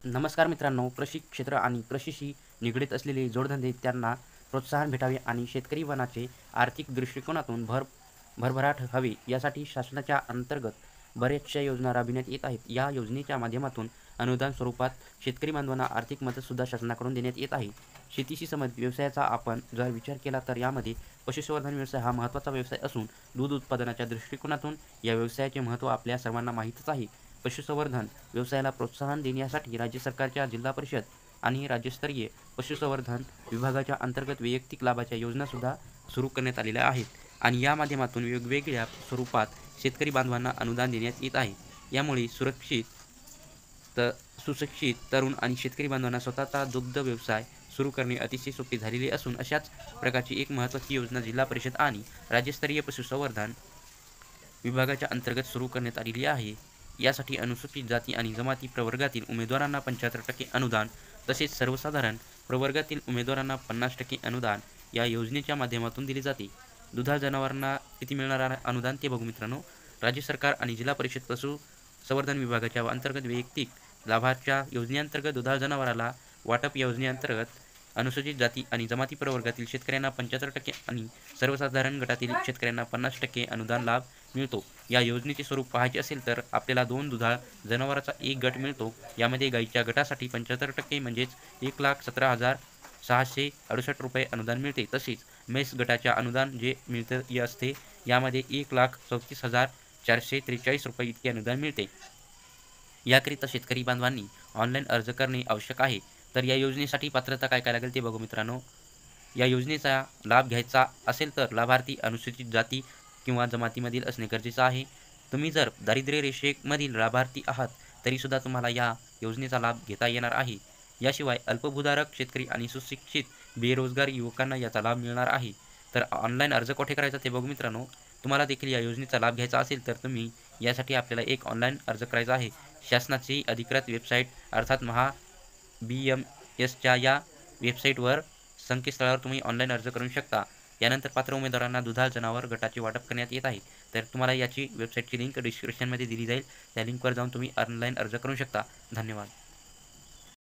नमस्कार मित्रांनो, कृषी क्षेत्र आणि कृषीशी निगडीत असलेले जोडधंदे त्यांना प्रोत्साहन भेटावे आणि शेतकरी वनाचे आर्थिक दृष्टिकोनातून भरभराट हवी यासाठी शासनाच्या अंतर्गत बऱ्याचशा योजना राबविण्यात येत आहेत. या योजनेच्या माध्यमातून अनुदान स्वरूपात शेतकरी बांधवांना आर्थिक मदतसुद्धा शासनाकडून देण्यात येत आहे. शेतीशी संबंधित व्यवसायाचा आपण जर विचार केला तर यामध्ये पशुसंवर्धन व्यवसाय हा महत्त्वाचा व्यवसाय असून दूध उत्पादनाच्या दृष्टिकोनातून या व्यवसायाचे महत्त्व आपल्या सर्वांना माहीतच आहे. पशुसंवर्धन व्यवसायाला प्रोत्साहन देण्यासाठी राज्य सरकारच्या जिल्हा परिषद आणि राज्यस्तरीय पशुसंवर्धन विभागाच्या अंतर्गत वैयक्तिक लाभाच्या योजनासुद्धा सुरू करण्यात आलेल्या आहेत आणि या माध्यमातून वेगवेगळ्या स्वरूपात शेतकरी बांधवांना अनुदान देण्यात येत आहे. यामुळे सुशिक्षित तरुण आणि शेतकरी बांधवांना स्वतःचा दुग्ध व्यवसाय सुरू करणे अतिशय सोपे झालेले असून अशाच प्रकारची एक महत्त्वाची योजना जिल्हा परिषद आणि राज्यस्तरीय पशुसंवर्धन विभागाच्या अंतर्गत सुरू करण्यात आलेली आहे. यासाठी अनुसूचित जाती आणि जमाती प्रवर्गातील उमेदवारांना 75% अनुदान तसेच सर्वसाधारण प्रवर्गातील उमेदवारांना 50% अनुदान या योजनेच्या माध्यमातून दिले जाते. दुधाळ जनावरांना किती मिळणार अनुदान ते बघू मित्रांनो. राज्य सरकार आणि जिल्हा परिषद पशुसंवर्धन विभागाच्या अंतर्गत वैयक्तिक लाभाच्या योजनेअंतर्गत दुधाळ जनावराला वाटप योजनेअंतर्गत अनुसूचित जाती आणि जमाती प्रवर्गातील शेतकऱ्यांना 75% आणि सर्वसाधारण गटातील शेतकऱ्यांना 50% अनुदान लाभ मिळतो. या योजनेचे स्वरूप पाहायचे असेल तर आपल्याला 2 दुधाळ जनावरांचा एक गट मिळतो. यामध्ये गाईच्या गटासाठी 75% म्हणजेच 1,17,668 रुपये अनुदान मिळते. तसेच म्हैस गटाच्या अनुदान जे मिळते असते यामध्ये 1,34,443 रुपये इतके अनुदान मिळते. याकरिता शेतकरी बांधवांनी ऑनलाईन अर्ज करणे आवश्यक आहे. तर या योजनेसाठी पात्रता काय लागेल ते बघू मित्रांनो. या योजनेचा लाभ घ्यायचा असेल तर लाभार्थी अनुसूचित जाती किंवा जमातीमधील असणे गरजेचं आहे. तुम्ही जर दारिद्र्य रेषेमधील लाभार्थी आहात तरीसुद्धा तुम्हाला या योजनेचा लाभ घेता येणार आहे. याशिवाय अल्पभूधारक शेतकरी आणि सुशिक्षित बेरोजगार युवकांना याचा लाभ मिळणार आहे. तर ऑनलाईन अर्ज कुठे करायचा ते बघू मित्रांनो. तुम्हाला देखील या योजनेचा लाभ घ्यायचा असेल तर तुम्ही यासाठी आपल्याला एक ऑनलाईन अर्ज करायचा आहे. शासनाची अधिकृत वेबसाईट अर्थात BMSच्या या वेबसाईटवर संकेतस्थळावर तुम्ही ऑनलाईन अर्ज करू शकता. यानंतर पात्र उमेदवारांना दुधाळ जनावर गटाचे वाटप करण्यात येत आहे. तर तुम्हाला याची वेबसाईटची लिंक डिस्क्रिप्शनमध्ये दिली जाईल. त्या लिंकवर जाऊन तुम्ही ऑनलाईन अर्ज करू शकता. धन्यवाद.